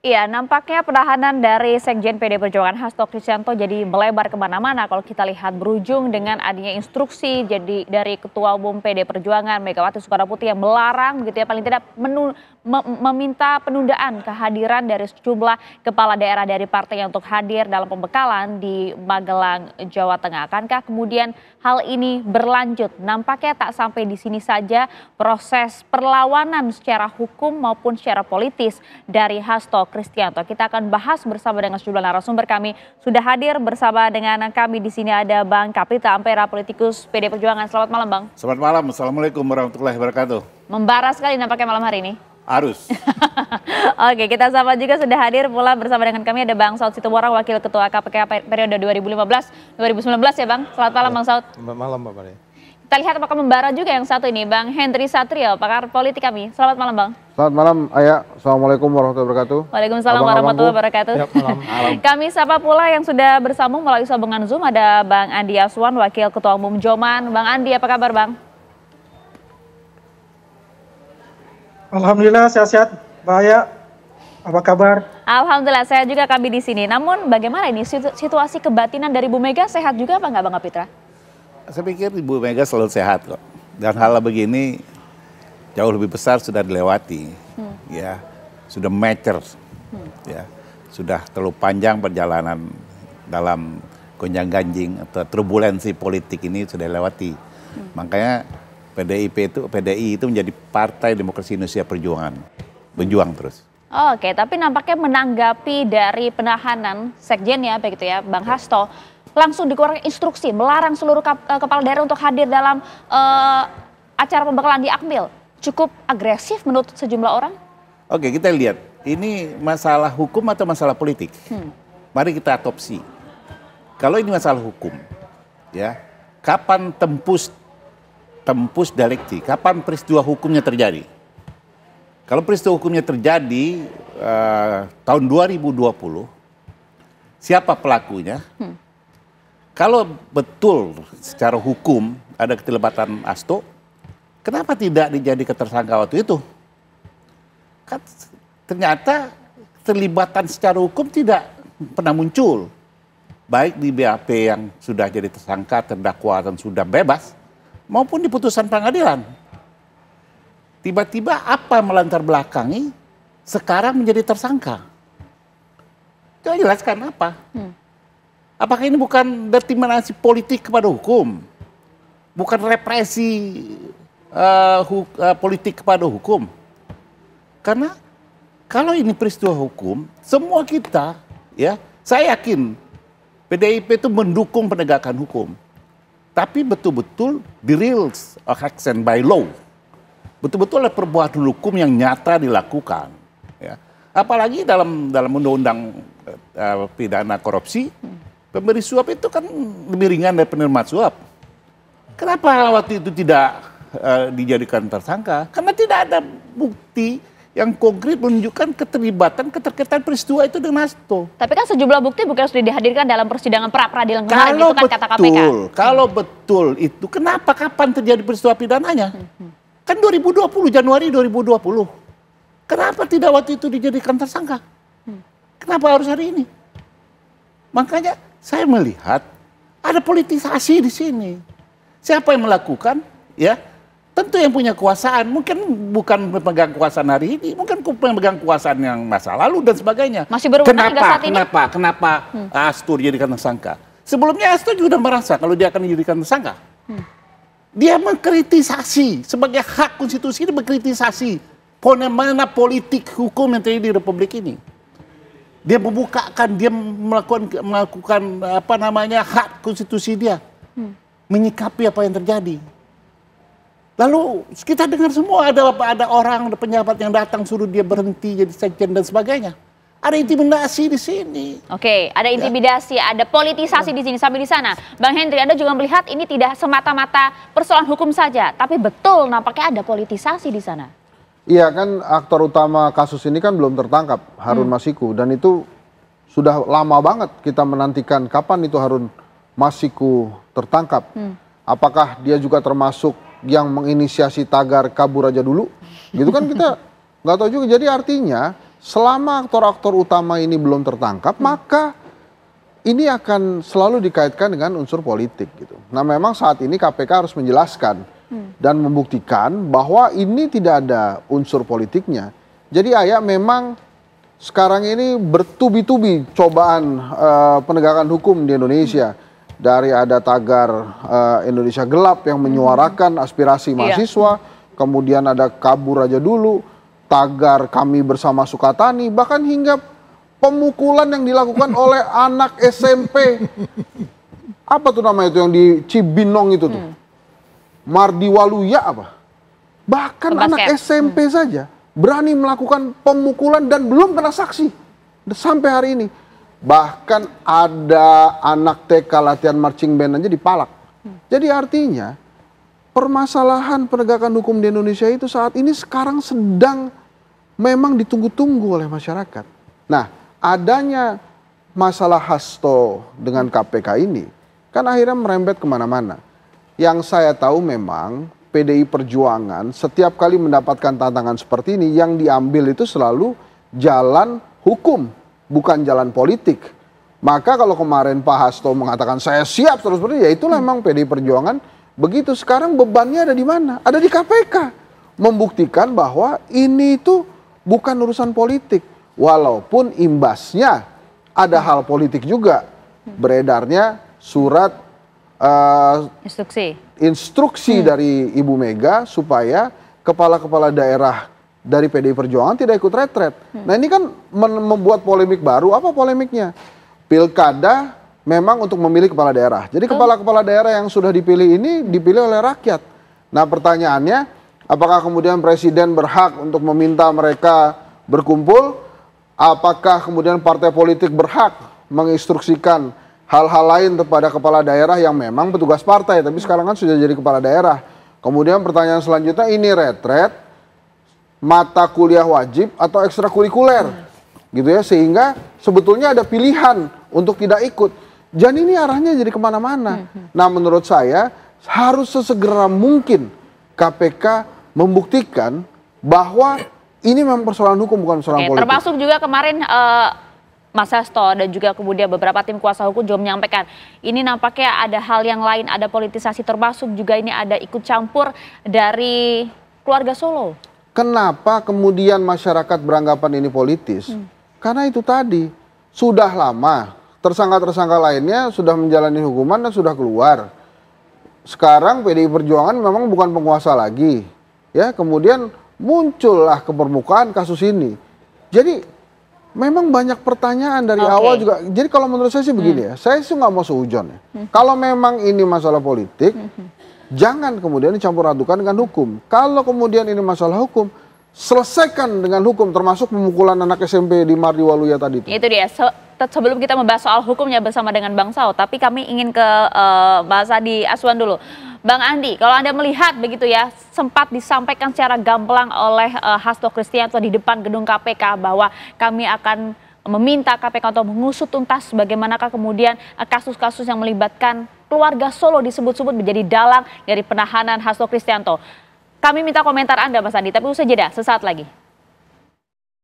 Iya, nampaknya penahanan dari Sekjen PD Perjuangan Hasto Kristianto jadi melebar kemana-mana kalau kita lihat berujung dengan adanya instruksi jadi dari Ketua Umum PD Perjuangan Megawati Soekarnoputri yang melarang gitu ya paling tidak meminta penundaan kehadiran dari sejumlah kepala daerah dari partainya untuk hadir dalam pembekalan di Magelang, Jawa Tengah. Akankah kemudian hal ini berlanjut? Nampaknya tak sampai di sini saja proses perlawanan secara hukum maupun secara politis dari Hasto Kristianto. Kita akan bahas bersama dengan sejumlah narasumber kami. Sudah hadir bersama dengan kami di sini ada Bang Kapitra Ampera, politikus PD Perjuangan. Selamat malam, Bang. Selamat malam. Assalamualaikum warahmatullahi wabarakatuh. Membara sekali nampaknya malam hari ini. Harus. Oke, kita sama juga sudah hadir pula bersama dengan kami ada Bang Saud Situmorang, Wakil Ketua KPK periode 2015-2019 ya, Bang. Selamat malam, Bang Saud. Selamat malam, Mbak Maria. Kita lihat apakah membara juga yang satu ini, Bang Henry Satrio, pakar politik kami. Selamat malam, Bang. Selamat malam, Ayah. Assalamualaikum warahmatullahi wabarakatuh. Waalaikumsalam warahmatullahi wabarakatuh. Ya, malam. Kami sapa pula yang sudah bersambung melalui sambungan Zoom ada Bang Andi Aswan, Wakil Ketua Umum Joman. Bang Andi, apa kabar, Bang? Alhamdulillah sehat-sehat, Mbak Aya. Apa kabar? Alhamdulillah, saya juga kami di sini. Namun bagaimana ini situasi kebatinan dari Bu Mega sehat juga apa nggak, Bang Kapitra? Saya pikir Ibu Mega selalu sehat kok. Dan hal begini jauh lebih besar sudah dilewati, ya, sudah mature, ya, sudah terlalu panjang perjalanan dalam gonjang-ganjing atau turbulensi politik ini sudah dilewati. Makanya PDI itu menjadi Partai Demokrasi Indonesia Perjuangan, berjuang terus. Oke, tapi nampaknya menanggapi dari penahanan Sekjen ya, begitu ya, Bang Hasto, langsung dikeluarkan instruksi melarang seluruh kepala daerah untuk hadir dalam acara pembekalan di Akmil. Cukup agresif menurut sejumlah orang? Oke, kita lihat ini masalah hukum atau masalah politik. Mari kita otopsi. Kalau ini masalah hukum, ya, kapan tempus delikti, kapan peristiwa hukumnya terjadi? Kalau peristiwa hukumnya terjadi tahun 2020, siapa pelakunya? Kalau betul secara hukum ada keterlibatan Hasto, kenapa tidak dijadikan tersangka waktu itu? Kan ternyata keterlibatan secara hukum tidak pernah muncul. Baik di BAP yang sudah jadi tersangka, terdakwa dan sudah bebas, maupun di putusan pengadilan. Tiba-tiba apa melantar belakangi sekarang menjadi tersangka? Coba jelaskan apa? Apakah ini bukan determinasi politik kepada hukum? Bukan represi politik kepada hukum? Karena kalau ini peristiwa hukum, semua kita, ya, saya yakin PDIP itu mendukung penegakan hukum. Tapi betul-betul the real action by law. Betul-betul ada perbuatan hukum yang nyata dilakukan. Ya. Apalagi dalam undang-undang pidana korupsi, pemberi suap itu kan lebih ringan dari penerima suap. Kenapa waktu itu tidak dijadikan tersangka? Karena tidak ada bukti yang konkret menunjukkan keterkaitan peristiwa itu dengan Hasto. Tapi kan sejumlah bukti bukan sudah dihadirkan dalam persidangan pra-peradilan kemarin, itu kan kata KPK. Kalau betul itu, kenapa kapan terjadi peristiwa pidananya? Kan 2020, Januari 2020. Kenapa tidak waktu itu dijadikan tersangka? Kenapa harus hari ini? Makanya saya melihat ada politisasi di sini. Siapa yang melakukan? Ya, tentu yang punya kekuasaan. Mungkin bukan pemegang kekuasaan hari ini, mungkin pemegang kekuasaan yang masa lalu dan sebagainya. Masih berwenang hingga saat ini? Kenapa Hasto dijadikan tersangka? Sebelumnya Hasto juga merasa kalau dia akan dijadikan tersangka. Dia mengkritisasi sebagai hak konstitusi, dia mengkritisasi fenomena politik hukum yang terjadi di Republik ini. Dia membukakan, dia melakukan apa namanya hak konstitusi dia, menyikapi apa yang terjadi. Lalu kita dengar semua ada orang, ada pejabat yang datang suruh dia berhenti jadi sekjen dan sebagainya. Ada intimidasi di sini. Oke, ada intimidasi, ada politisasi di sini sampai di sana. Bang Henry, Anda juga melihat ini tidak semata-mata persoalan hukum saja, tapi betul nampaknya ada politisasi di sana. Iya kan, aktor utama kasus ini kan belum tertangkap, Harun Masiku, dan itu sudah lama banget kita menantikan kapan itu Harun Masiku tertangkap. Apakah dia juga termasuk yang menginisiasi tagar kabur aja dulu? Gitu kan kita nggak tahu juga. Jadi artinya selama aktor-aktor utama ini belum tertangkap, maka ini akan selalu dikaitkan dengan unsur politik gitu. Nah, memang saat ini KPK harus menjelaskan dan membuktikan bahwa ini tidak ada unsur politiknya. Jadi memang sekarang ini bertubi-tubi cobaan penegakan hukum di Indonesia. Dari ada tagar Indonesia Gelap yang menyuarakan aspirasi mahasiswa, kemudian ada Kabur Aja Dulu, tagar Kami Bersama Sukatani, bahkan hingga pemukulan yang dilakukan oleh anak SMP. Apa tuh namanya itu yang di Cibinong itu tuh? Mardi Waluya apa? Bahkan anak SMP saja berani melakukan pemukulan dan belum kena saksi sampai hari ini. Bahkan ada anak TK latihan marching band aja dipalak. Jadi artinya permasalahan penegakan hukum di Indonesia itu saat ini sekarang sedang memang ditunggu-tunggu oleh masyarakat. Nah, adanya masalah Hasto dengan KPK ini kan akhirnya merembet kemana-mana. Yang saya tahu memang PDI Perjuangan setiap kali mendapatkan tantangan seperti ini yang diambil itu selalu jalan hukum, bukan jalan politik. Maka kalau kemarin Pak Hasto mengatakan saya siap terus seperti ya itulah memang PDI Perjuangan begitu. Sekarang bebannya ada di mana? Ada di KPK. Membuktikan bahwa ini itu bukan urusan politik. Walaupun imbasnya ada hal politik juga. Beredarnya surat instruksi dari Ibu Mega supaya kepala-kepala daerah dari PDI Perjuangan tidak ikut retret. Nah ini kan membuat polemik baru. Apa polemiknya? Pilkada memang untuk memilih kepala daerah. Jadi kepala-kepala daerah yang sudah dipilih ini dipilih oleh rakyat. Nah pertanyaannya, apakah kemudian presiden berhak untuk meminta mereka berkumpul? Apakah kemudian partai politik berhak menginstruksikan hal-hal lain kepada kepala daerah yang memang petugas partai, tapi sekarang kan sudah jadi kepala daerah. Kemudian pertanyaan selanjutnya, ini retret mata kuliah wajib atau ekstrakurikuler gitu ya, sehingga sebetulnya ada pilihan untuk tidak ikut. Dan ini arahnya jadi kemana-mana. Nah menurut saya harus sesegera mungkin KPK membuktikan bahwa ini memang persoalan hukum bukan persoalan politik. Termasuk juga kemarin Mas Hasto dan juga kemudian beberapa tim kuasa hukum juga menyampaikan ini nampaknya ada hal yang lain, ada politisasi, termasuk juga ini ada ikut campur dari keluarga Solo. Kenapa kemudian masyarakat beranggapan ini politis? Karena itu tadi, sudah lama tersangka-tersangka lainnya sudah menjalani hukuman dan sudah keluar. Sekarang PDI Perjuangan memang bukan penguasa lagi. Ya, kemudian muncullah ke permukaan kasus ini. Jadi memang banyak pertanyaan dari awal juga. Jadi kalau menurut saya sih begini ya, saya sih nggak mau seujon ya. Kalau memang ini masalah politik, jangan kemudian dicampur adukan dengan hukum. Kalau kemudian ini masalah hukum, selesaikan dengan hukum, termasuk pemukulan anak SMP di Mardi Waluya tadi itu. Itu dia. Sebelum kita membahas soal hukumnya bersama dengan Bang Sao, tapi kami ingin ke Mbak Sadi Aswan dulu. Bang Andi, kalau Anda melihat begitu ya, sempat disampaikan secara gamblang oleh Hasto Kristianto di depan gedung KPK bahwa kami akan meminta KPK untuk mengusut tuntas bagaimanakah kemudian kasus-kasus yang melibatkan keluarga Solo disebut-sebut menjadi dalang dari penahanan Hasto Kristianto. Kami minta komentar Anda Mas Andi, tapi usai jeda sesaat lagi.